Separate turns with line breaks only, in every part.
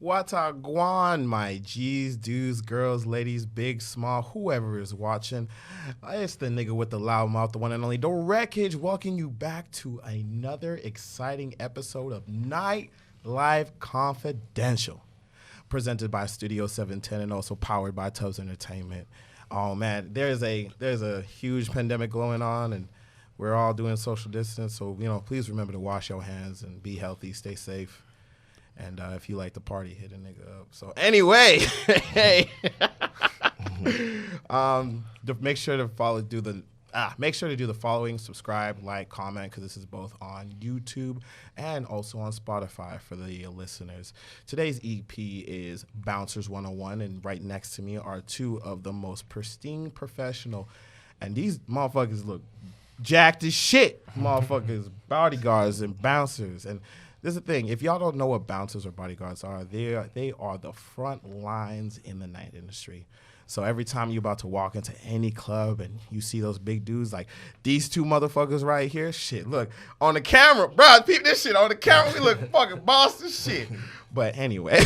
Watagwan, my G's, dudes, girls, ladies, big, small, whoever is watching. It's the nigga with the loud mouth, the one and only, the Wreckage, welcoming you back to another exciting episode of Nightlife Confidential, presented by Studio 710 and also powered by Tubbs Entertainment. Oh man, there's a huge pandemic going on, and we're all doing social distance. So please remember to wash your hands and be healthy, stay safe. And if you like to party, hit a nigga up. So anyway, hey, make sure to do the following: subscribe, like, comment, because this is both on YouTube and also on Spotify for the listeners. Today's EP is Bouncers 101, and right next to me are two of the most pristine professional, and these motherfuckers look jacked as shit, motherfuckers, bodyguards and bouncers. And this is the thing, if y'all don't know what bouncers or bodyguards are, they are the front lines in the night industry. So every time you're about to walk into any club and you see those big dudes like these two motherfuckers right here, shit, look, on the camera, bro, peep this shit, on the camera, we look fucking boss as shit. But anyway,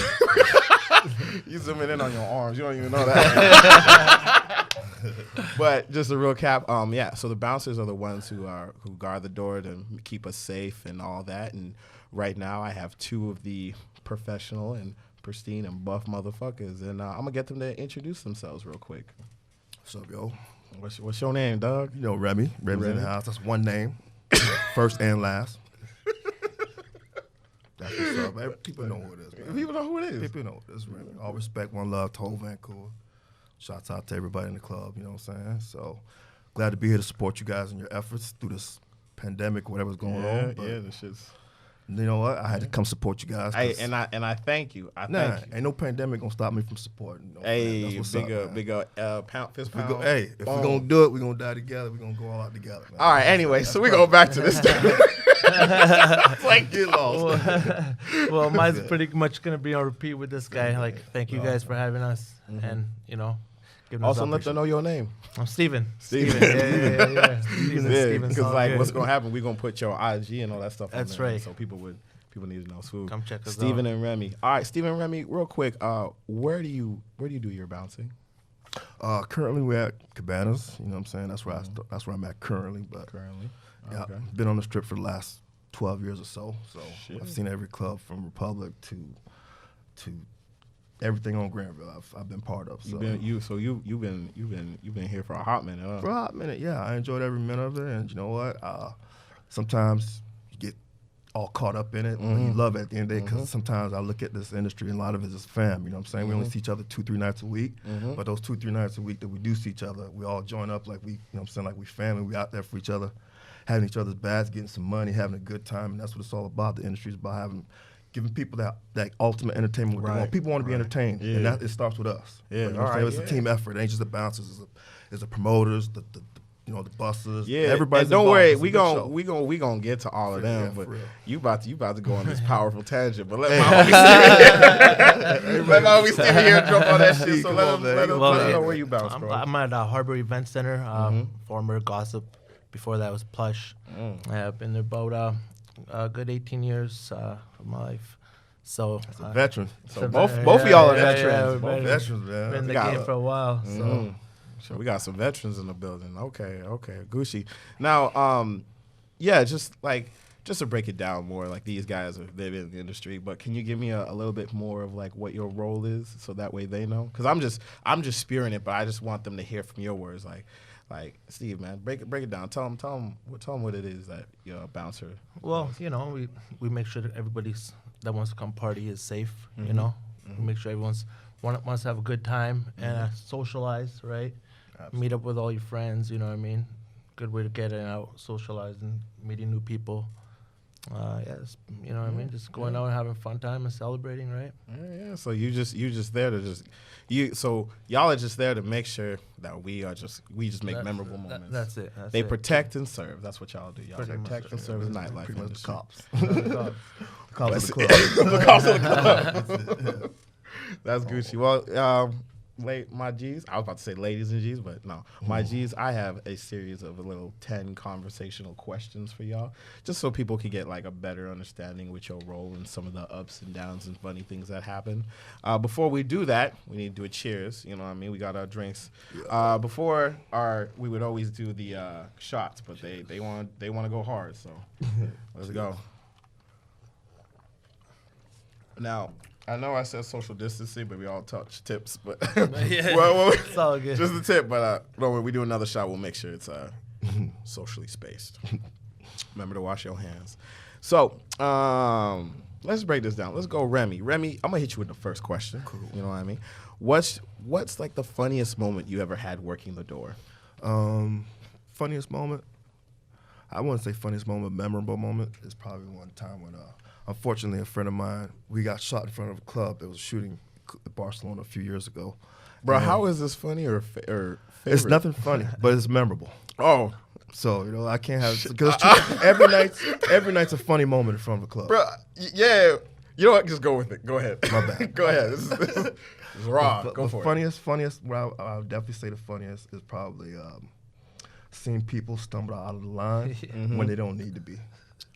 you zooming in on your arms, you don't even know that. But just a real cap, so the bouncers are the ones who guard the door to keep us safe and all that. And right now I have two of the professional and pristine and buff motherfuckers, and I'm gonna get them to introduce themselves real quick.
What's up, yo?
What's your name, dog?
You know, Remy. Remy's in the house. That's one name, first and last. That's what's up. People know who it is, man.
People know who it is.
People know who it is, Remy. All respect, one love to whole Vancouver. Shouts out to everybody in the club, you know what I'm saying? So glad to be here to support you guys in your efforts through this pandemic, whatever's going on. But
this shit's...
You know what? I had to come support you guys.
And I thank you. Thank you.
Ain't no pandemic gonna stop me from supporting. You know,
hey, big pound, fist pound.
If we're gonna do it, we're gonna die together. We're gonna go all out together, man.
All right, anyway, so we go back to this.
Like, get lost.
Well, mine's pretty much gonna be on repeat with this guy. Like, thank you guys for having us, and giving us
also let them know your name.
I'm Steven.
Steven.
Yeah.
Because what's gonna happen? We're gonna put your IG and all that stuff.
That's
on there,
right.
So people need to know. So
come check us out.
Steven and Remy. All right, Steven and Remy. Real quick, where do you do your bouncing?
Currently we're at Cabanas. You know what I'm saying? That's where that's where I'm at currently. But yeah,
okay.
Been on the strip for the last 12 years or so. So
Shit.
I've seen every club from Republic to everything on Granville. I've been part of. So
You've been here for a hot minute. Huh?
For a hot minute, yeah. I enjoyed every minute of it, and you know what? Sometimes you get all caught up in it, but you love it at the end of the day, because sometimes I look at this industry and a lot of it is fam. You know what I'm saying? We only see each other 2-3 nights a week, but those 2-3 nights a week that we do see each other, we all join up like like we family. We out there for each other, having each other's backs, getting some money, having a good time, and that's what it's all about. The industry is about giving people that ultimate entertainment. What they want. People want to be entertained, and it starts with us.
Yeah,
you know what I'm saying? It's a team effort. It ain't just the bouncers. It's the promoters, the buses.
Yeah,
everybody's
and don't
involved.
worry, we gonna get to all of them.
Yeah,
but
for real.
you about to go on this powerful tangent. But let my homie Steven here drop all that shit. So let him know where you bounce, bro.
I'm at Harbor Event Center, former Gossip. Before that was Plush. I've been there about a good 18 years of my life. So
veteran.
So both of y'all are veterans.
Yeah,
Both veterans, man.
been in the game for a while.
So we got some veterans in the building. Okay, Gucci. Now, just to break it down more, like these guys they've been in the industry, but can you give me a little bit more of like what your role is, so that way they know? Because I'm just spewing it, but I just want them to hear from your words, like Steve, man, break it down. Tell them what it is that you're a bouncer.
Well, we make sure that everybody that wants to come party is safe. We make sure everyone's wants to have a good time and socialize, right? Absolutely. Meet up with all your friends. You know what I mean? Good way to get out, socializing, meeting new people. Yes, you know what I mean? Just going out and having a fun time and celebrating, right?
Yeah. So you just there to so y'all are just there to make sure that we just make memorable moments.
That's it.
They protect and serve. That's what y'all do. Y'all protect and serve the nightlife
Pretty much
industry.
the cops of the club.
The cops of the club. That's Gucci. Well, my G's. I was about to say ladies and G's, but no, my G's. I have a series of a little 10 conversational questions for y'all, just so people can get like a better understanding with your role and some of the ups and downs and funny things that happen. Before we do that, we need to do a cheers. You know what I mean? We got our drinks. Before we would always do the shots, but they want to go hard, so let's go. Now, I know I said social distancing, but we all touch tips. But
It's all good.
Just the tip. But when we do another shot, we'll make sure it's socially spaced. Remember to wash your hands. So let's break this down. Let's go, Remy. Remy, I'm gonna hit you with the first question. Cool. You know what I mean? What's like the funniest moment you ever had working the door?
Funniest moment? I wouldn't say funniest moment. Memorable moment is probably one time when, unfortunately, a friend of mine, we got shot in front of a club. There was a shooting in Barcelona a few years ago.
Bro, how is this funny or favorite?
It's nothing funny, but it's memorable.
Oh.
So, I can't have, because every night's a funny moment in front of a club.
Bro, yeah. You know what? Just go with it. Go ahead.
My bad.
Go ahead. This is raw. Go for it.
Funniest, well, I'll definitely say the funniest is probably seeing people stumble out of the line when they don't need to be.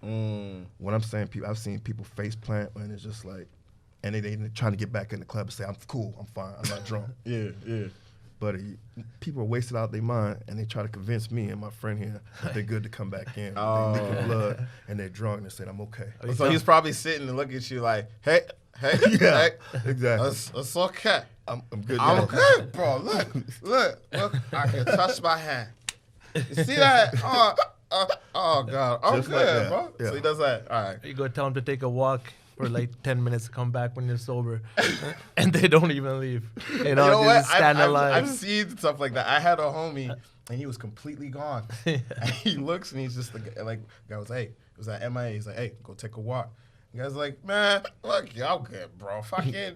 When I'm saying people, I've seen people face plant and it's just like, and they trying to get back in the club and say, I'm cool, I'm fine, I'm not drunk.
Yeah.
But people are wasted out their mind and they try to convince me and my friend here that they're good to come back in. They leak blood and they're drunk and they said, I'm okay.
So he's probably sitting and looking at you like, hey,
yeah, exactly.
It's okay.
I'm good.
I'm okay, bro. Look, I can touch my hand. You see that? Oh God, I'm
Just
good,
like
bro.
Yeah.
So he does that. All right.
You go tell them to take a walk for like 10 minutes to come back when you're sober, and they don't even leave.
You know what?
Just stand in line.
I've seen stuff like that. I had a homie, and he was completely gone. And he looks, and he's just like, guy was, hey, it was at MIA. He's like, hey, go take a walk. The guy's like, man, look, y'all good, bro. Fucking.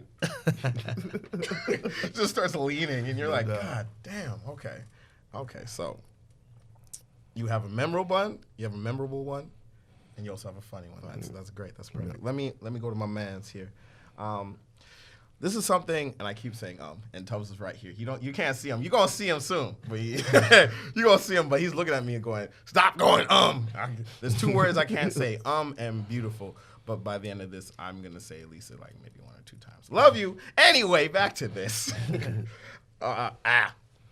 Just starts leaning, and you're like, God damn. Okay. So you have a memorable one. And you also have a funny one. That's great. That's perfect. Let me go to my man's here. This is something, and I keep saying and Tubbs is right here. You can't see him. You're gonna see him soon. But you're gonna see him, but he's looking at me and going, stop going, There's two words I can't say, and beautiful. But by the end of this, I'm gonna say at least like maybe 1 or 2 times. Love you. Anyway, back to this.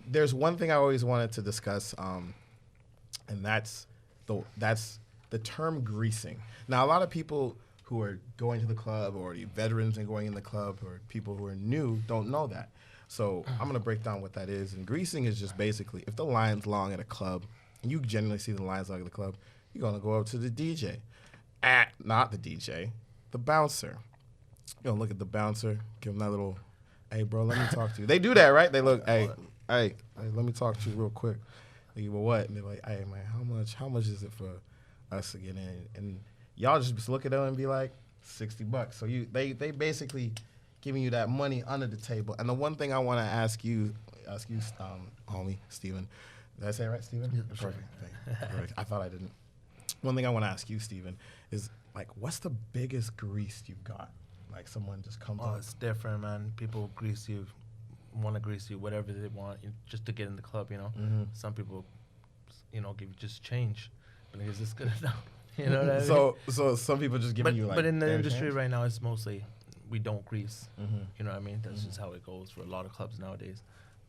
There's one thing I always wanted to discuss, and that's the term greasing. Now, a lot of people who are going to the club or the veterans and going in the club or people who are new don't know that. So I'm going to break down what that is. And greasing is just basically if the line's long at a club, and you generally see the lines long at the club, you're going to go up to the DJ. Not the DJ, the bouncer. You're going to look at the bouncer, give him that little, hey, bro, let me talk to you. They do that, right? They look, hey, let me talk to you real quick. They go, well, what? And they're like, hey, man, how much is it for us to get in? And y'all just look at them and be like, $60. So they basically giving you that money under the table. And the one thing I want to ask you, homie, Steven. Did I say it right, Steven?
Yeah,
perfect. Perfect. I thought I didn't. One thing I want to ask you, Steven, is like, what's the biggest grease you've got? Like someone just comes up.
It's different, man. People grease you, want to grease you, whatever they want, just to get in the club, Some people, give you just change. But is this good enough? You know what I mean?
So some people just giving you like.
But in the industry right now, it's mostly we don't grease.
Mm-hmm.
You know what I mean? That's just how it goes for a lot of clubs nowadays.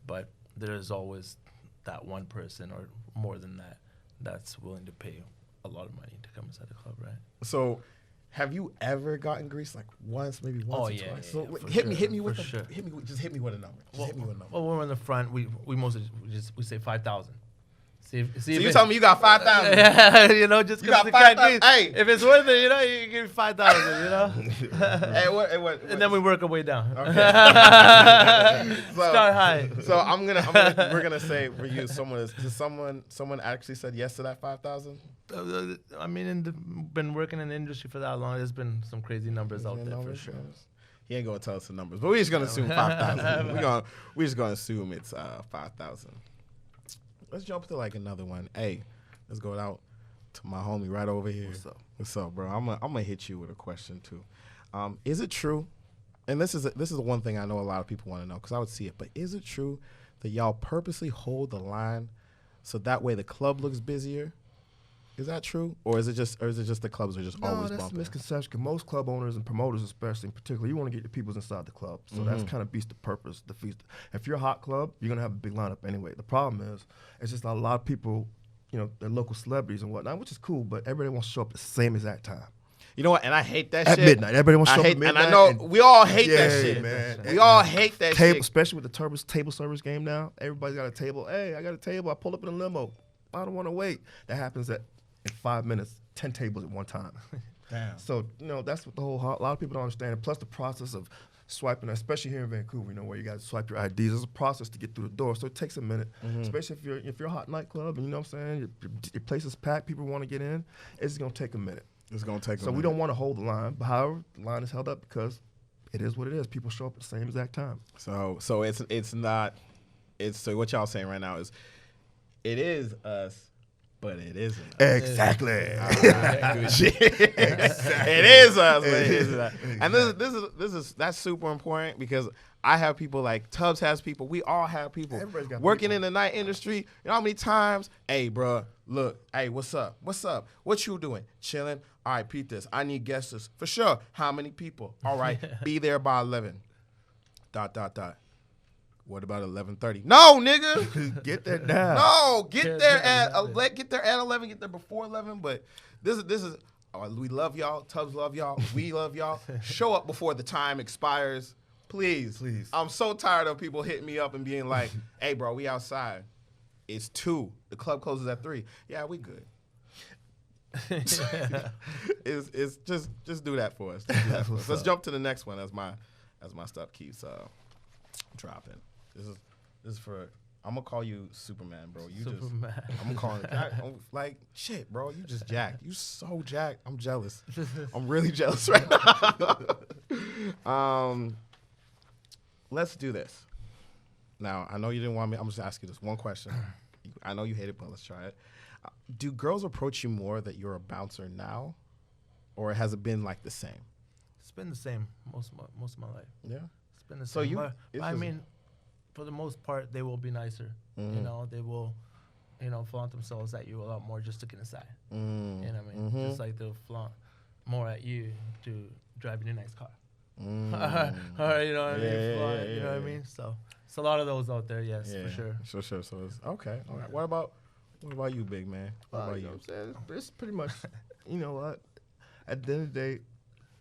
But there is always that one person or more than that that's willing to pay a lot of money to come inside the club, right?
So, have you ever gotten greased like once, maybe once or twice? So
hit
me with
sure.
hit me with a number. Hit me with a number.
Well, when we're in the front, we mostly we say 5,000. See
so you telling me you got 5,000?
Yeah, just because you got 5,000.
Hey,
if it's worth it, you give me 5,000.
Hey, what?
And then we work our way down.
Okay.
Start high.
So we're gonna say for you, someone actually said yes to that 5,000?
I mean, been working in the industry for that long. There's been some crazy numbers out there for sure.
He ain't gonna tell us the numbers, but we're just gonna assume 5,000. we're just gonna assume it's 5,000. Let's jump to like another one. Hey, let's go out to my homie right over here.
What's up?
What's up, bro? I'm gonna hit you with a question too. Is it true and this is the one thing I know a lot of people want to know because I would see it. But is it true that y'all purposely hold the line so that way the club looks busier? Is that true, or is it just the clubs are just always
that's
bumping?
a misconception. 'Cause most club owners and promoters, especially in particular, you want to get the people inside the club. So that's kind of beats the purpose. If you're a hot club, you're gonna have a big lineup anyway. The problem is, it's just a lot of people, they're local celebrities and whatnot, which is cool, but everybody wants to show up at the same exact time.
You know what? And I hate that
At
shit.
midnight. Everybody wants to show up at
And
midnight.
I know we all hate that shit.
Man.
We all hate that shit.
Especially with the table service game now. Everybody's got a table. Hey, I got a table. I pull up in a limo. I don't want to wait. That happens in 5 minutes, 10 tables at one time.
Damn.
So, that's what a lot of people don't understand. And plus the process of swiping, especially here in Vancouver, where you got to swipe your IDs. There's a process to get through the door, so it takes a minute. Especially if you're a hot nightclub and you know what I'm saying, your place is packed, people want to get in, it's going to take a minute.
It's going to take a minute.
So we don't want to hold the line. But however, the line is held up because it is what it is. People show up at the same exact time.
So it's not, so what y'all saying right now is it is us, but it isn't us.
Exactly.
Good shit. It is us, but it isn't us. And that's super important because I have people like Tubbs has people. We all have people
Everybody's got
working
people.
in the night industry. You know how many times? Hey, bro, look. Hey, what's up? What's up? What you doing? Chilling. All right, Pete this. I need guests for sure. How many people? All right, be there by 11. ... What about 11:30? No, nigga.
Get that down.
No, get there at 11. Get there before 11. But this is. We love y'all. Tubbs love y'all. We love y'all. Show up before the time expires, please. I'm so tired of people hitting me up and being like, "Hey, bro, we outside. It's 2. The club closes at 3. Yeah, we good." It's just do that for us. Let's jump to the next one as my stuff keeps dropping. This is for. I'm gonna call you Superman, bro. I'm gonna call you like shit, bro. You just jacked. You so jacked. I'm jealous. I'm really jealous right now. Let's do this. Now I know you didn't want me. I'm just gonna ask you this one question. I know you hate it, but let's try it. Do girls approach you more that you're a bouncer now, or has it been like the same?
It's been the same most of my life.
Yeah.
It's been the
So
same.
you-
But, I mean, for the most part, they will be nicer. You know, they will, flaunt themselves at you a lot more just to get inside. You know what I mean? Just like they'll flaunt more at you to drive in your next car. Or, you know what I mean? Flaunt, you know what I mean? So it's a lot of those out there, yes, for sure.
Sure. So it's okay. All right. What about you, big man? What about
You know
you?
what I'm saying? It's pretty much, you know what? At the end of the day,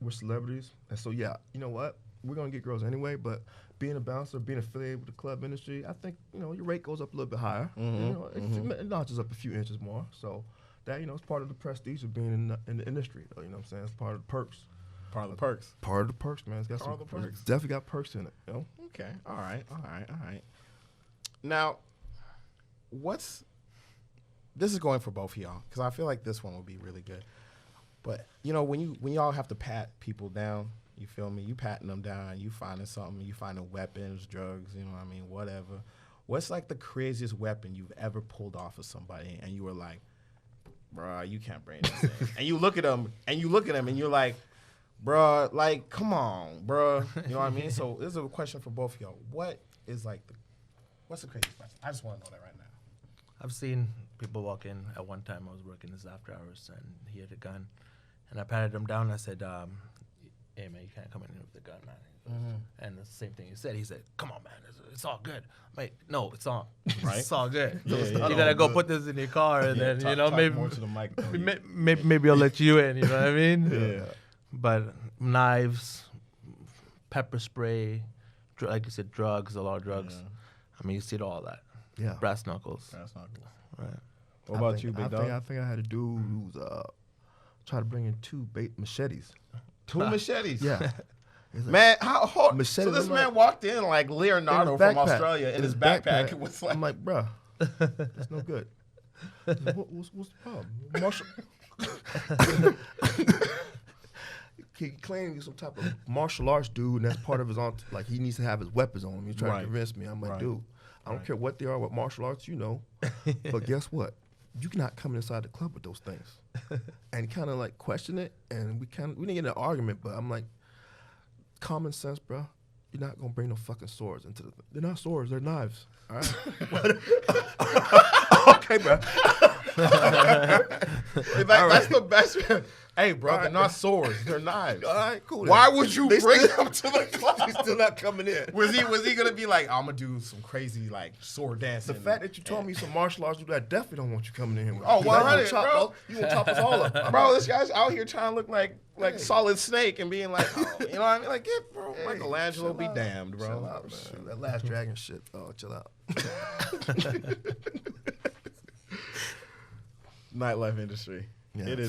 we're celebrities. And so, yeah, you know what? We're going to get girls anyway, but being a bouncer, being affiliated with the club industry, I think, your rate goes up a little bit higher. It notches up a few inches more. So that, it's part of the prestige of being in the industry, though, you know what I'm saying? It's part of the perks.
Part of the perks.
Part of the perks, man. It's got
Part
some
of the perks.
It's definitely got perks in it,
Okay. All right. Now, this is going for both of y'all because I feel like this one will be really good. But when y'all have to pat people down, you feel me? You patting them down, you finding something, you finding weapons, drugs, whatever. What's like the craziest weapon you've ever pulled off of somebody and you were like, bruh, you can't bring this in. And you look at them and you're like, bruh, like, come on, bruh. You know what I mean? So this is a question for both of y'all. What's the craziest weapon? I just want to know that right now.
I've seen people walk in. At one time, I was working this after hours, and he had a gun. And I patted him down, and I said, hey, man, you can't come in here with a gun, man. And the same thing he said. He said, come on, man, it's all good. I'm like, no, it's all right. It's all good.
Yeah,
you gotta go put this in your car, and then maybe
more to the mic,
maybe I'll let you in. You know what I mean?
Yeah.
But knives, pepper spray, like you said, drugs, a lot of drugs.
Yeah.
I mean, you see all that.
Yeah.
Brass knuckles. Right.
What about you, big dog?
I think I had a dude who was trying to bring in 2 machetes.
2 machetes.
Yeah.
Man, so
Machete,
this
I'm
man
like-
walked in like Leonardo from Australia in his backpack. It was like,
I'm like, bruh, that's no good. What's the problem? Martial. He claimed he's some type of martial arts dude, and that's part of his like he needs to have his weapons on him. He's trying to convince me. I'm like, dude, I don't care what they are, what martial arts but guess what? You cannot come inside the club with those things. And kind of like question it, and we didn't get in an argument, but I'm like, common sense, bro. You're not gonna bring no fucking swords into the. They're not swords. They're knives. All right. Okay, bro.
That's the best. Hey, bro, they're not swords. They're knives.
All right, cool.
Why would you bring them to the club?
He's still not coming in.
Was he gonna be like, I'm gonna do some crazy like sword dancing?
The fact that you told me some martial arts, I definitely don't want you coming in here.
Oh, 100, bro.
You gonna chop us all up,
bro. This guy's out here trying to look like Solid Snake and being like, oh, you know what I mean? Like, get bro, Michelangelo be damned, bro.
Chill out, man. That Last Dragon shit. Oh, chill out.
Nightlife industry.
Yeah,
It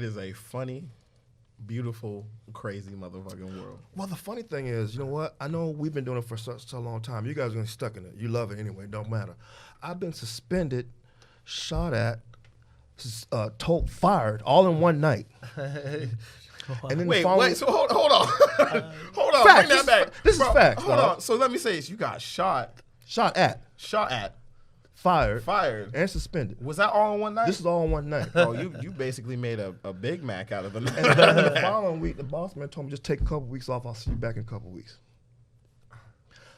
is a funny, beautiful, crazy motherfucking world.
Well, the funny thing is, you know what? I know we've been doing it for such a long time. You guys are gonna be stuck in it. You love it anyway. Don't matter. I've been suspended, shot at, fired all in one night. And then
Wait, so hold on. Hold on,
Facts.
bring that back.
This is facts,
Hold
dog.
on. So let me say this. You got shot
at, fired, and suspended.
Was that all in one night?
This is all in one night.
Oh, you basically made a Big Mac out of the night.
And then the following week, the boss man told me, just take a couple weeks off. I'll see you back in a couple weeks.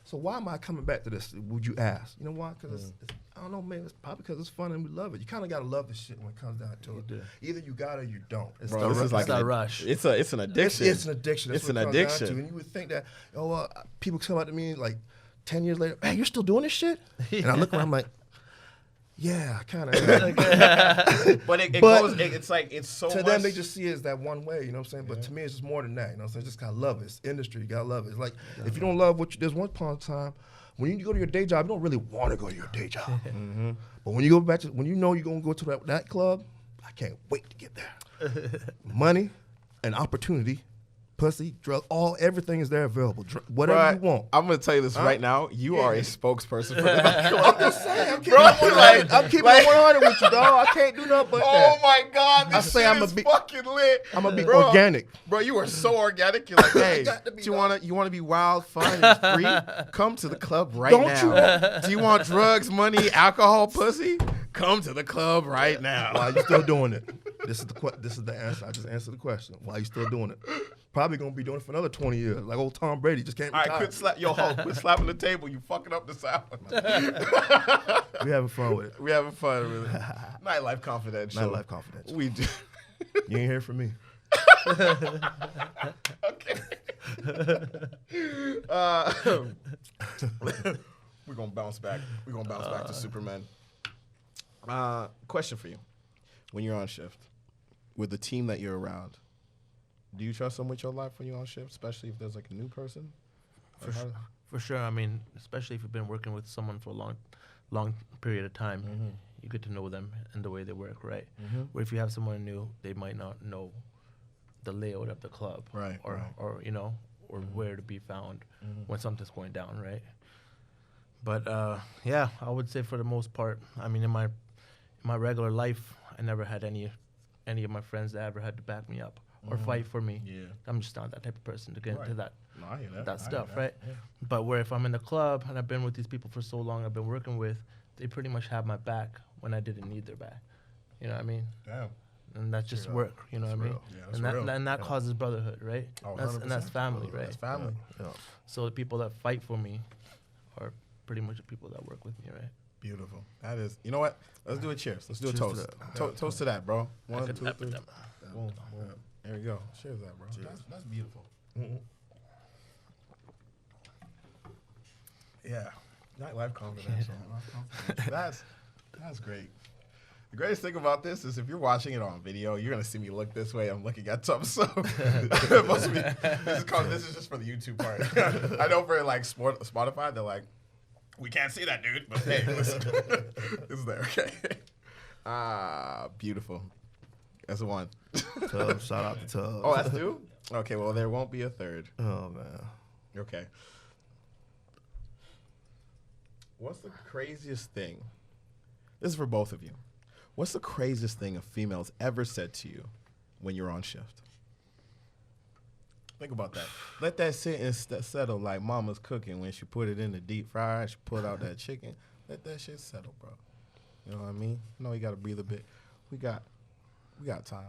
So why am I coming back to this? Would you ask? You know why? Because I don't know, man. It's probably because it's fun and we love it. You kind of gotta love this shit when it comes down to it.
do.
Either you got it or you don't. It's
Bro, this is like
a rush.
It's an addiction.
It's an addiction. That's
It's
what
an
it comes down
addiction.
to. And you would think that, people come up to me like 10 years later, hey, you're still doing this shit? And I look around, I'm like, yeah, kind of.
But it goes. It's like it's so.
To
much.
them, they just see it as that one way. You know what I'm saying? But to me, it's just more than that. You know what I'm saying? Just gotta love it. It's industry. You gotta love it. It's like if you don't love what you. There's one point in time when you go to your day job, you don't really want to go to your day job. But when you go back to when you know you're gonna go to that club, I can't wait to get there. Money, and opportunity. Pussy, drug, everything is there available. Whatever you want.
I'm gonna tell you this right now. You are a spokesperson for the
I'm just saying. I'm keeping it 100 with you, dog. I can't do nothing but that.
Oh my God, this shit
I'm
is fucking lit.
I'm gonna be organic.
Bro, you are so organic. You're like, hey, do you wanna be wild, fun, and free? Come to the club right now. Do you want drugs, money, alcohol, pussy? Come to the club right now.
Why are you still doing it? This is the answer. I just answered the question. Why are you still doing it? Probably gonna be doing it for another 20 years. Like old Tom Brady just can't retire.
All right, quit slapping the table. You fucking up the sound.
We having fun with it.
We having fun with it. Nightlife Confidential.
Nightlife Confidential.
We do.
You ain't hear from me.
Okay. We're gonna bounce back. We're gonna bounce back to Superman. Question for you: when you're on shift with the team that you're around, do you trust them with your life when you're on shift, especially if there's like a new person?
For sure. I mean, especially if you've been working with someone for a long period of time, you get to know them and the way they work, right? Where if you have someone new, they might not know the layout of the club,
Right,
or
right.
or you know, or where to be found when something's going down, right? But yeah, I would say for the most part, I mean, in my regular life, I never had any of my friends that ever had to back me up or fight for me.
Yeah.
I'm just not that type of person to get into that
No, I hear that.
that
I
stuff,
hear that.
right?
Yeah.
But where if I'm in the club and I've been with these people for so long, I've been working with, they pretty much have my back when I didn't need their back. You know what I mean?
Damn.
And that's just work, you know what I mean?
real.
Yeah, that's
and that
real.
and that causes brotherhood, right?
Oh,
And that's
100%.
family, right?
That's family.
Yeah.
So the people that fight for me are pretty much the people that work with me, right?
Beautiful. That is. You know what? Let's do a cheers. Let's do a
Cheers
toast.
to that.
Toast to that, bro. One,
could
two,
pepper
three.
them.
Boom, boom. There you go. Cheers that, bro. That's beautiful. Yeah. Nightlife Confidential. That's great. The greatest thing about this is if you're watching it on video, you're gonna see me look this way. I'm looking at something, so it must be. This is just for the YouTube part. I know for like Spotify, they're like, we can't see that, dude. But hey, listen, it's there. Okay. Beautiful. That's a one.
Tubbs, shout out to Tubbs.
Oh, that's two? Okay, well, there won't be a third.
Oh man.
Okay. What's the craziest thing? This is for both of you. What's the craziest thing a female's ever said to you when you're on shift? Think about that. Let that sit and settle like mama's cooking when she put it in the deep fryer, she put out that chicken. Let that shit settle, bro. You know what I mean? You know you got to breathe a bit. We got time.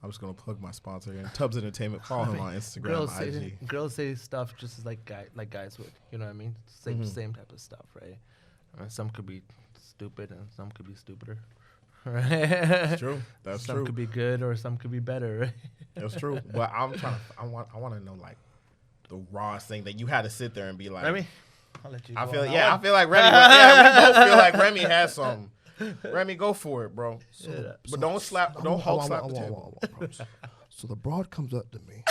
I'm just gonna plug my sponsor here, Tubbs Entertainment. Follow him on Instagram, IG.
Girls say stuff just as like guys would. You know what I mean? Same type of stuff, right? Some could be stupid and some could be stupider. Right?
That's true. That's
some
true.
could be good or some could be better. Right?
That's true. But I want to know like the rawest thing that you had to sit there and be like.
Remy, I'll let you.
I
go
feel
on
yeah. I
that
feel like Remy. We both feel like Remy has something. Remy, go for it, bro. But don't Hulk slap the table.
So the broad comes up to me.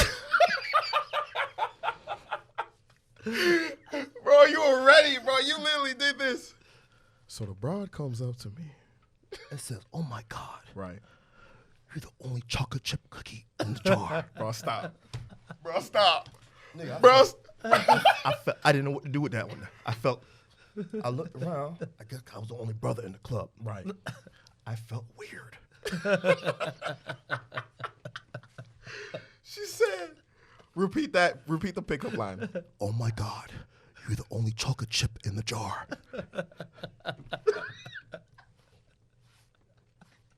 Bro, you were ready, bro. You literally did this. So the broad comes up to me.
It says, "Oh my God,
Right.
you're the only chocolate chip cookie in the jar."
Bro, stop. Bro, stop.
Nigga,
Bro,
I didn't know what to do with that one. I looked around. I guess I was the only brother in the club.
right.
I felt weird.
She said, repeat the pickup line.
Oh my God, you're the only chocolate chip in the jar.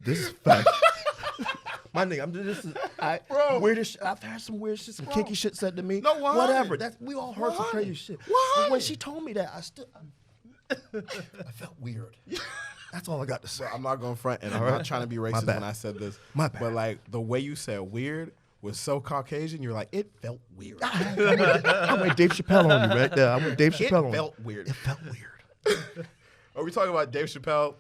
This is fact. My nigga,
Bro.
weirdest shit. I've had some weird shit, some kinky shit said to me.
No, why?
Whatever. We all heard some
Why?
crazy shit.
Why?
But when she told me that, I felt weird. That's all I got to say.
I'm not going to front, and I'm
All
not
right.
trying to be
My
racist
bad.
when I said this.
My bad.
But like the way you said weird was so Caucasian, you're like, it felt weird.
I went Dave Chappelle on you right there. I went Dave Chappelle on
It
you.
felt weird.
It felt weird.
Are we talking about Dave Chappelle?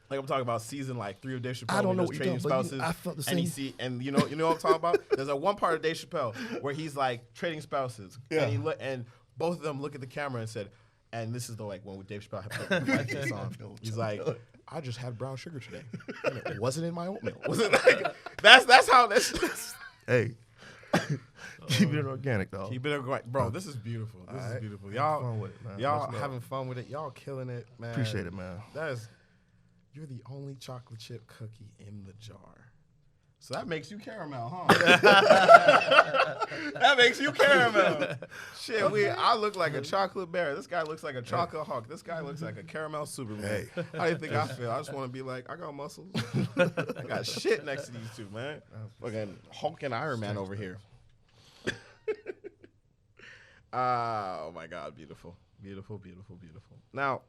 Like I'm talking about season like 3 of Dave Chappelle.
I don't
when
know
he
what
was
you're
trading
talking about,
spouses.
I felt the
And
same.
and you know what I'm talking about? There's a one part of Dave Chappelle where he's like trading spouses.
Yeah.
And both of them look at the camera and said, and this is the like when Dave Chappelle had the white face on. He's like, I just had brown sugar today. And it wasn't in my oatmeal. Was it like that's how this
Hey, keep it organic, dog.
Keep it going. Bro, this is beautiful. This is
Alright.
beautiful.
Have
Y'all
fun with it, man.
y'all
Much love.
having fun with it. Y'all killing it, man.
Appreciate it, man.
You're the only chocolate chip cookie in the jar. So that makes you caramel, huh? That makes you caramel. Shit, I look like a chocolate bear. This guy looks like a chocolate hawk. This guy looks like a caramel Superman.
Hey.
How do you think I feel? I just want to be like, I got muscles. I got shit next to these two, man. Fucking Hulk and Iron Man over here. Oh my God, beautiful. Beautiful, beautiful, beautiful. Now,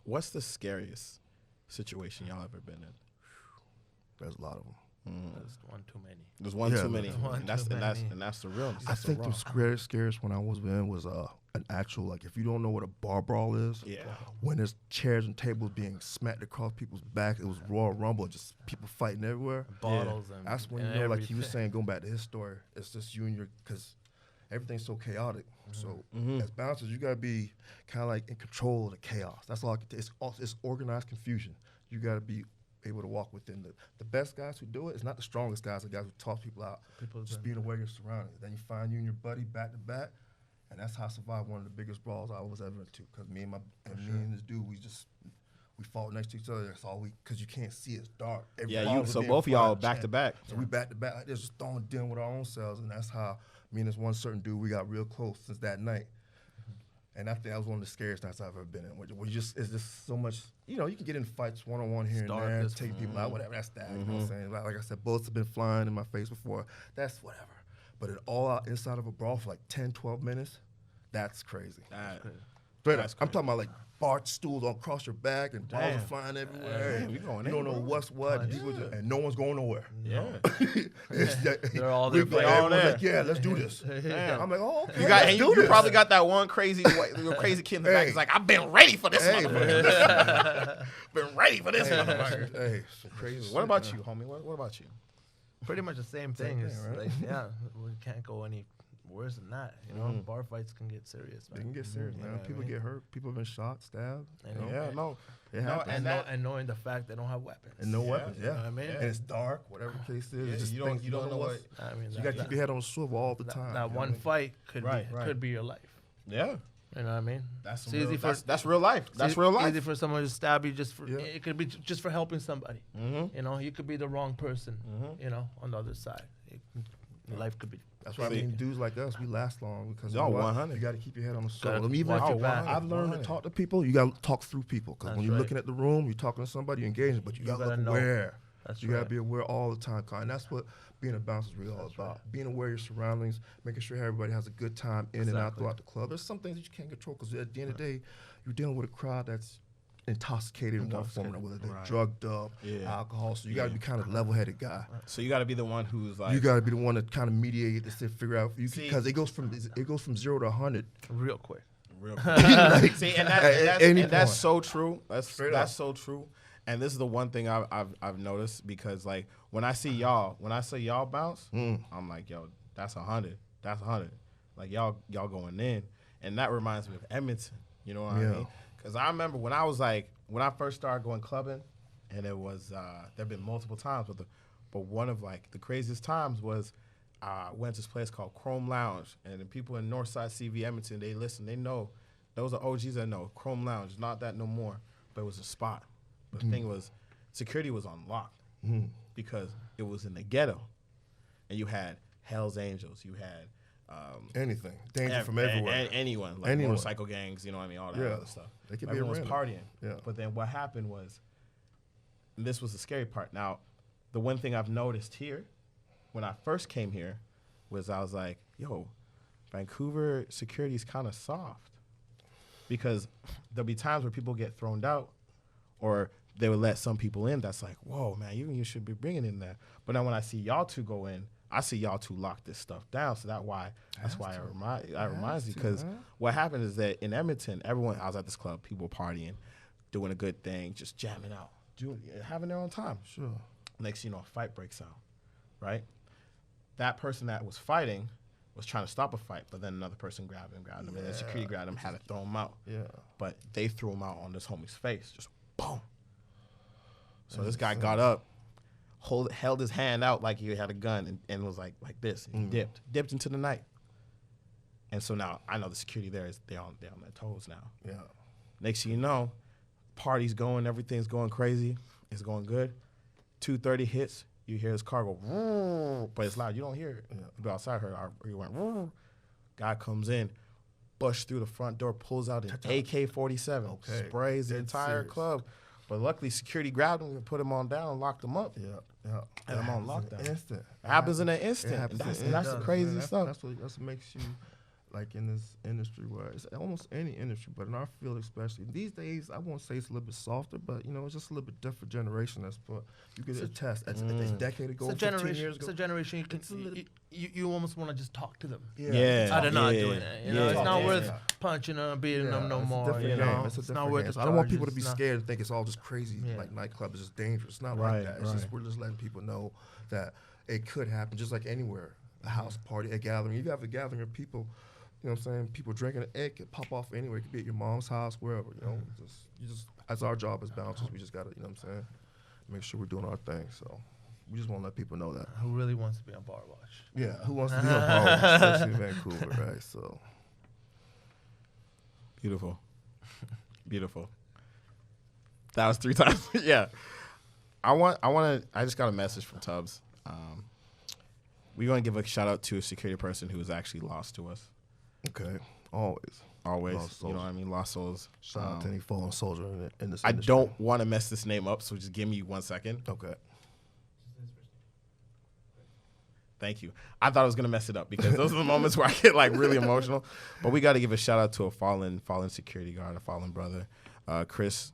what's the scariest situation y'all ever been in?
There's a lot of them.
There's one too many.
There's one
Yeah,
too many,
there's one
and that's
too many.
the realness.
I
That's the
think
raw.
the scariest one I was in was an actual, like, if you don't know what a bar brawl is,
Yeah.
when there's chairs and tables being smacked across people's back, it was Royal Rumble, just people fighting everywhere.
Bottles and
That's when
and
you know, like he was
everything.
saying, going back to his story, it's just you and your, because everything's so chaotic. So as bouncers, you gotta be kind of like in control of the chaos. That's all I can tell. It's organized confusion. You gotta be able to walk within the best guys who do it. It's not the strongest guys, the guys who toss people out. Just being aware of your surroundings. Then you find you and your buddy back to back, and that's how I survived one of the biggest brawls I was ever into. Because me and this dude, we fought next to each other. That's all because you can't see. It's dark.
So both of y'all back to back.
So we back to back like this, just throwing dealing with our own selves, and that's how me and this one certain dude, we got real close since that night. And I think that was one of the scariest nights I've ever been in. Where it's just so much, you can get in fights one-on-one here and
Dark
there,
as
taking people out, whatever, that's that. You know what I'm saying? Like I said, bullets have been flying in my face before. That's whatever. But it all out inside of a brawl for like 10, 12 minutes, that's crazy. Straight up.
That's
I'm talking about like bar stools all across your back and balls are
Damn.
flying everywhere.
Damn, we going
you don't
in,
know
bro.
what's what. And no one's going nowhere.
Yeah.
They're all there.
They all
everyone's
there.
like, yeah, let's do this.
Damn.
I'm like, oh, okay,
And you
this.
probably got that one crazy kid in the back.
Hey.
He's like, I've been ready for this
Hey,
motherfucker. Been ready for this motherfucker.
Hey, some crazy.
What about you, homie? What about you?
Pretty much the same thing.
thing,
It's
right?
like, yeah, we can't go any worse than that. Bar fights can get serious,
They
man.
can get serious,
You know
man.
what I
People
mean?
get hurt. People have been shot, stabbed.
And
you know?
Yeah, no.
It
No,
happens.
and
knowing the fact they don't have weapons.
And no weapons,
You know
yeah.
what I mean?
And it's dark, whatever the case is.
Yeah,
it's just
you don't
things
know what.
I mean,
You got to keep your head on the swivel all the time.
that
you know
one
what I mean?
fight could
Right.
could be your life.
Yeah.
You know what I mean?
That's
It's easy for
that's real life. That's real life.
Easy for someone to stab you just for
Yeah.
it could be just for helping somebody. You could be the wrong person. On the other side, your life could be.
That's why I mean, dudes like us, we last long because
Y'all
you know what?
100.
You got to keep your head on the
Gotta
swivel. Even
watch
if
your back.
I've learned to
100.
talk to people, you got to talk through people. Because when
That's
you're
right.
looking at the room, you're talking to somebody, you're engaging, but you got to
gotta
look
know.
where.
That's
You gotta be aware all the time, and that's what being a bouncer is really all about. Being aware of your surroundings, making sure everybody has a good time in and out throughout the club. There's some things that you can't control because at the end of the day, you're dealing with a crowd that's intoxicated in one form or another, whether they're drugged up, alcohol. So you got to be kind of level-headed guy.
So you got to be the one who's like.
You got to be the one that kind of mediate this and figure out because it goes from 0 to 100
real quick.
Like,
see, and that's so true. That's so true. And this is the one thing I've noticed because like when I see y'all bounce, I'm like, yo, that's 100. That's 100. Like y'all going in, and that reminds me of Edmonton. You know what I mean? Because I remember when I first started going clubbing, and it was there've been multiple times, but one of like the craziest times was I went to this place called Chrome Lounge, and the people in Northside CV Edmonton, they listen, they know. Those are OGs that know. Chrome Lounge, not that no more, but it was a spot. But the thing was, security was on lock because it was in the ghetto, and you had Hell's Angels, you had
anything, danger from everywhere,
anyone, like motorcycle gangs, you know what I mean, all that other stuff.
They could
Everyone was
be
partying. But then what happened was, and this was the scary part. Now, the one thing I've noticed here, when I first came here, was I was like, yo, Vancouver security is kind of soft because there'll be times where people get thrown out, or they would let some people in. That's like, whoa, man, you should be bringing in that. But now when I see y'all two go in, I see y'all two lock this stuff down. So that's why I remind you, because what happened is that in Edmonton, I was at this club, people were partying, doing a good thing, just jamming out, having their own time.
Sure.
Next, a fight breaks out, right? That person that was fighting was trying to stop a fight, but then another person grabbed him, and then security grabbed him, had to throw him out. Yeah. But they threw him out on this homie's face, just boom. So this guy got up, held his hand out like he had a gun, and was like this. And dipped into the night. And so now I know the security there they're on their toes now. Yeah. Next thing you know, party's going, everything's going crazy, it's going good. 2:30 hits, you hear his car go, but it's loud. You don't hear it. Yeah. You go outside, he went. Guy comes in, bushed through the front door, pulls out an AK-47, sprays the entire club. But luckily, security grabbed him and put him on down and locked him up. Yeah. And I'm on lockdown.
Instant.
It happens in an instant. And that's the crazy stuff.
That's what makes you, like in this industry where it's almost any industry, but in our field especially. These days, I won't say it's a little bit softer, but it's just a little bit different generation. You get a test. As a decade ago, 15 years ago.
It's a generation you almost want to just talk to them.
Yeah.
They're not doing it. It's not worth punching them, beating them no more.
It's not worth it. I don't want people to be scared and think it's all just crazy. Like nightclub is just dangerous. It's not like that. It's just we're just letting people know that it could happen just like anywhere. A house party, a gathering. You have a gathering of people. You know what I'm saying? People drinking, it could pop off anywhere. It could be at your mom's house, wherever. Just as our job as bouncers, we just gotta, what I'm saying, make sure we're doing our thing. So we just want to let people know that.
Who really wants to be on Bar Watch?
Yeah, who wants to be on Bar Watch, especially in Vancouver, right? So
beautiful. That was 3 times. Yeah. I just got a message from Tubbs. We're gonna give a shout out to a security person who was actually lost to us.
Okay, always.
You know what I mean? Lost souls.
Shout out to any fallen soldier in this industry.
I don't want to mess this name up, so just give me 1 second.
Okay.
Thank you. I thought I was gonna mess it up because those are the moments where I get like really emotional. But we got to give a shout out to a fallen security guard, a fallen brother, Chris.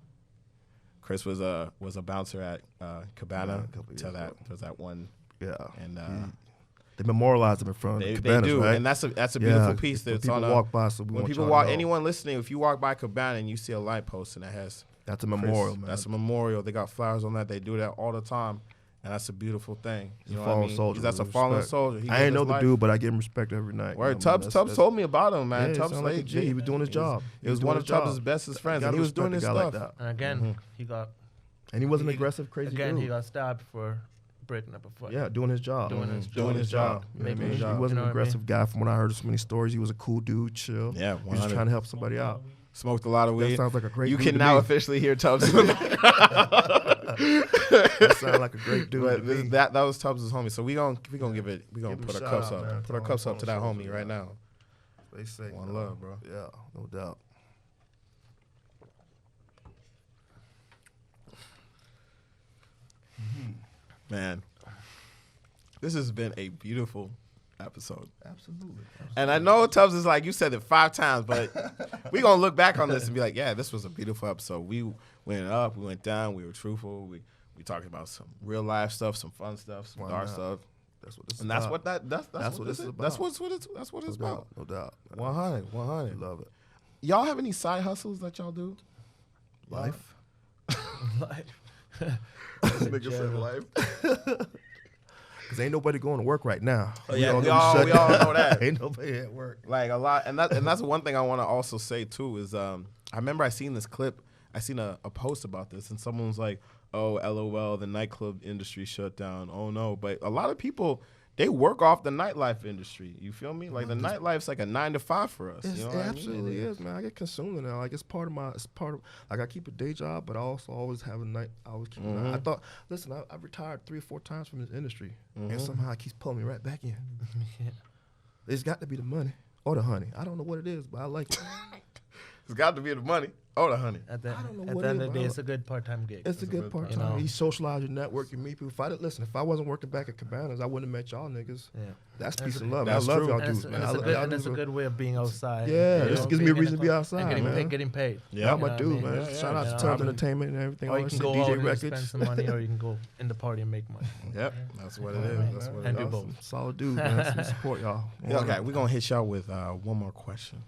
Chris was a bouncer at Cabana. Till that there was that one.
Yeah.
And
they memorialize them in front of the Cabanas,
they do,
right?
and that's a beautiful piece. That's
people
on
walk by, so
when people walk, anyone listening, if you walk by Cabana and you see a light post and it has
that's a memorial, man.
That's a memorial. They got flowers on that. They do that all the time, and that's a beautiful thing.
You know what I mean? Soldier.
That's a fallen soldier.
I ain't know the dude, but I give him respect every night.
Where Tubbs told me about him, man.
Yeah,
Tubbs
like he was doing his job.
He was one of Tubbs' bestest friends, and he was doing his stuff.
Like
and again, he got.
And he wasn't aggressive, crazy dude.
Again, he got stabbed for breaking up a foot.
Yeah, doing his job.
Doing his
job.
You know what I mean?
He wasn't an aggressive guy. From what I heard of so many stories, he was a cool dude, chill.
Yeah,
he was just trying to help somebody out.
Smoked a lot of weed.
That sounds like a great
dude. You can
to
now
me.
officially hear Tubbs.
That sounds like a great dude.
That was Tubbs' homie. So we gonna put our cups up. Man. Put our cups up to that homie right now.
They say
one love, bro.
Yeah, no doubt.
Man, this has been a beautiful episode.
Absolutely.
And I know Tubbs is like, you said it 5 times, but we're going to look back on this and be like, yeah, this was a beautiful episode. We went up, we went down, we were truthful. We talked about some real life stuff, some fun stuff, some dark stuff.
That's what this is
And
about.
that's what this is about. That's what it's about.
No doubt.
100.
Love it.
Y'all have any side hustles that y'all do?
Life.
Nigga said life.
Because ain't nobody going to work right now.
We all know that.
Ain't nobody at work.
Like a lot, and that's one thing I want to also say too is I remember I seen this clip, I seen a post about this, and someone was like, "Oh, LOL, the nightclub industry shut down." Oh no, but a lot of people they work off the nightlife industry. You feel me? Like the nightlife's like a 9 to 5 for us. You know what
It absolutely
I mean?
is, man. I get consumed now. Like it's part of like I keep a day job, but I also always have a night. I always keep. I thought, listen, I retired 3 or 4 times from this industry, and somehow it keeps pulling me right back in. It's got to be the money or the honey. I don't know what it is, but I like it.
It's got to be the money. Oh, the honey.
At the
don't know
end
what
of
it
the
is,
day,
but
it's a good part-time gig.
It's a good part
you
time.
know.
You socialize, you network, you meet people. If I wasn't working back at Cabanas, I wouldn't have met y'all niggas.
Yeah.
That's
That's
peace
a-
and love.
that's
I love
true.
y'all
And
dudes,
it's,
man.
and it's, a
I
good,
love
and it's a
y'all
good way of being outside.
Yeah,
you
this
know,
gives me
being
a
in
reason
the
to be
club
outside,
and
man.
getting paid.
Yeah.
Y'all
You
my
know what I
dude,
mean?
man.
Yeah,
Shout out
you
to
know,
Tubbs
I mean,
Entertainment and everything.
Or you
Always
can
say
go out
DJ
and
Wreckage.
spend some money, or you can go in the party and make money.
Yep, that's what it is. That's what it
And
is.
do both.
Solid dudes, man. So we support y'all.
Yeah, okay, we're gonna hit y'all with one more question.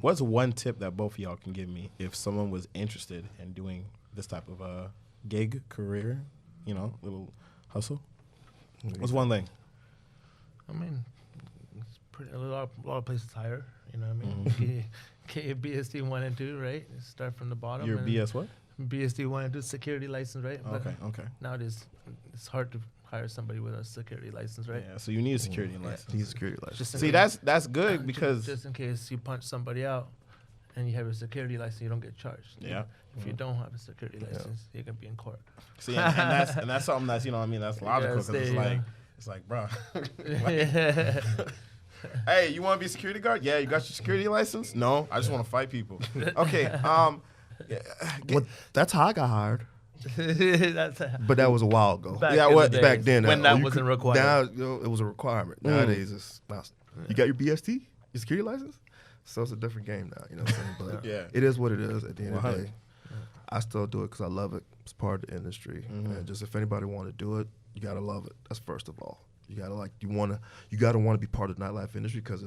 What's one tip that both of y'all can give me if someone was interested in doing this type of gig career, you know, little hustle? What's one thing?
I mean, it's pretty, a lot of places hire. You know what I mean? Get BSD 1 and 2, right? Start from the bottom.
Your
and
BS what?
BSD 1 and 2 security license, right? But
Okay.
nowadays, it's hard to hire somebody with a security license, right?
Yeah, so you need a security license.
He's a security license.
Just in
See,
case-
that's good because
just in case you punch somebody out and you have a security license, you don't get charged.
Yeah.
If you don't have a security license, you can be in court.
see, and that's something that's, you know what I mean, that's logical because
stay,
it's like, bro.
Yeah.
Hey, you want to be a security guard? Yeah, you got your security license? No, I just want to fight people. Okay,
Well, that's how I got hired.
That's
But that was a while ago.
back
Yeah,
in
what-
the
Back
days
then,
when
oh,
that
you
wasn't
could-
required.
Now, you know, it was a requirement. Nowadays, it's not. You got your BST, your security license, so it's a different game now. You know what I'm saying? But
Yeah.
it is what it is. At the end of the
100.
day, I still do it because I love it. It's part of the industry, and just if anybody want to do it, you gotta love it. That's first of all. You gotta you gotta want to be part of the nightlife industry because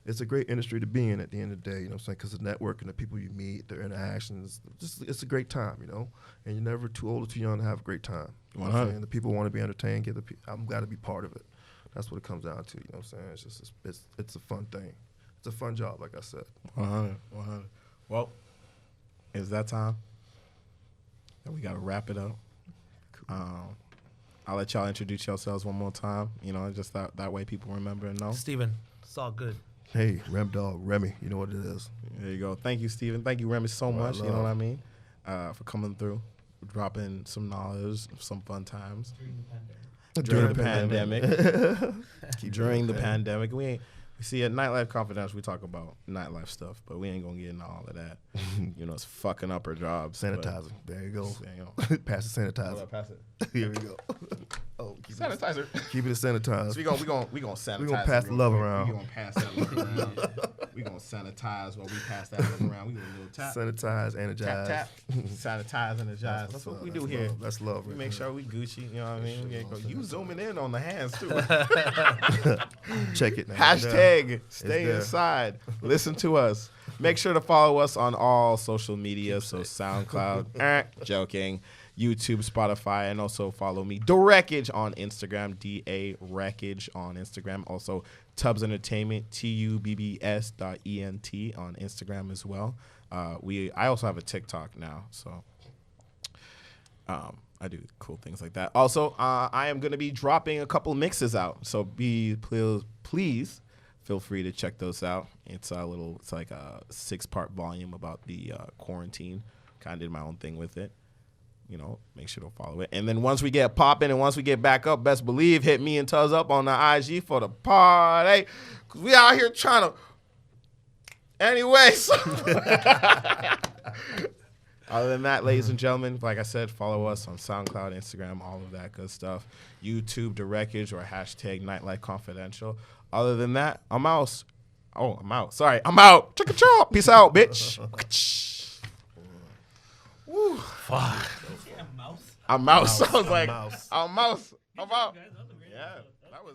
it's a great industry to be in at the end of the day, you know what I'm saying? Because the network and the people you meet, their interactions, it's a great time, you know? And you're never too old or too young to have a great time. You know what I'm
100.
saying? The people want to be entertained, I'm got to be part of it. That's what it comes down to, you know what I'm saying? It's just, it's a fun thing. It's a fun job, like I said.
100. Well, it's that time. And we got to wrap it up. I'll let y'all introduce yourselves one more time, you know, just that way people remember and know.
Steven, it's all good.
Hey, Remy, you know what it is.
There you go. Thank you, Steven. Thank you, Remy, so
Well,
much. You know what I mean? For coming through, dropping some knowledge, some fun times. During the pandemic. During the pandemic. We see at Nightlife Confidential, we talk about nightlife stuff, but we ain't going to get into all of that. You know, it's fucking up our jobs. but-
Sanitizer. There you go.
You know.
Pass the sanitizer.
Pass it.
Here we go. Oh,
Sanitizer.
keep it sanitized.
So we gonna sanitize.
We gonna pass
it
the
real
love
quick.
around.
We gonna pass that love around. We gonna sanitize while we pass that love around. We gonna do a little tap,
Sanitize, energize.
tap, sanitize, energize. That's what we do here.
That's love.
We make sure we Gucci. You know what I mean? You zooming in on the hands too.
Check it now.
Hashtag stay
there.
inside. Listen to us. Make sure to follow us on all social media. So SoundCloud, joking, YouTube, Spotify, and also follow me, The Wreckage, on Instagram, DA Wreckage on Instagram. Also, Tubbs Entertainment, TUBBS.ENT on Instagram as well. I also have a TikTok now, so I do cool things like that. Also, I am going to be dropping a couple mixes out, so please feel free to check those out. It's like a 6-part volume about the quarantine. Kind of did my own thing with it. You know, make sure to follow it. And then once we get popping and once we get back up, best believe, hit me and Tuz up on the IG for the party. Because we out here trying to... Anyway, so... Other than that, ladies and gentlemen, like I said, follow us on SoundCloud, Instagram, all of that good stuff. YouTube, The Wreckage, or hashtag Nightlife Confidential. Other than that, I'm out. Oh, I'm out. Sorry, I'm out. Peace out, bitch. Woo.
Fuck.
I'm mouse. I was like,
Mouse.
I'm mouse. I'm out. Yeah, that was.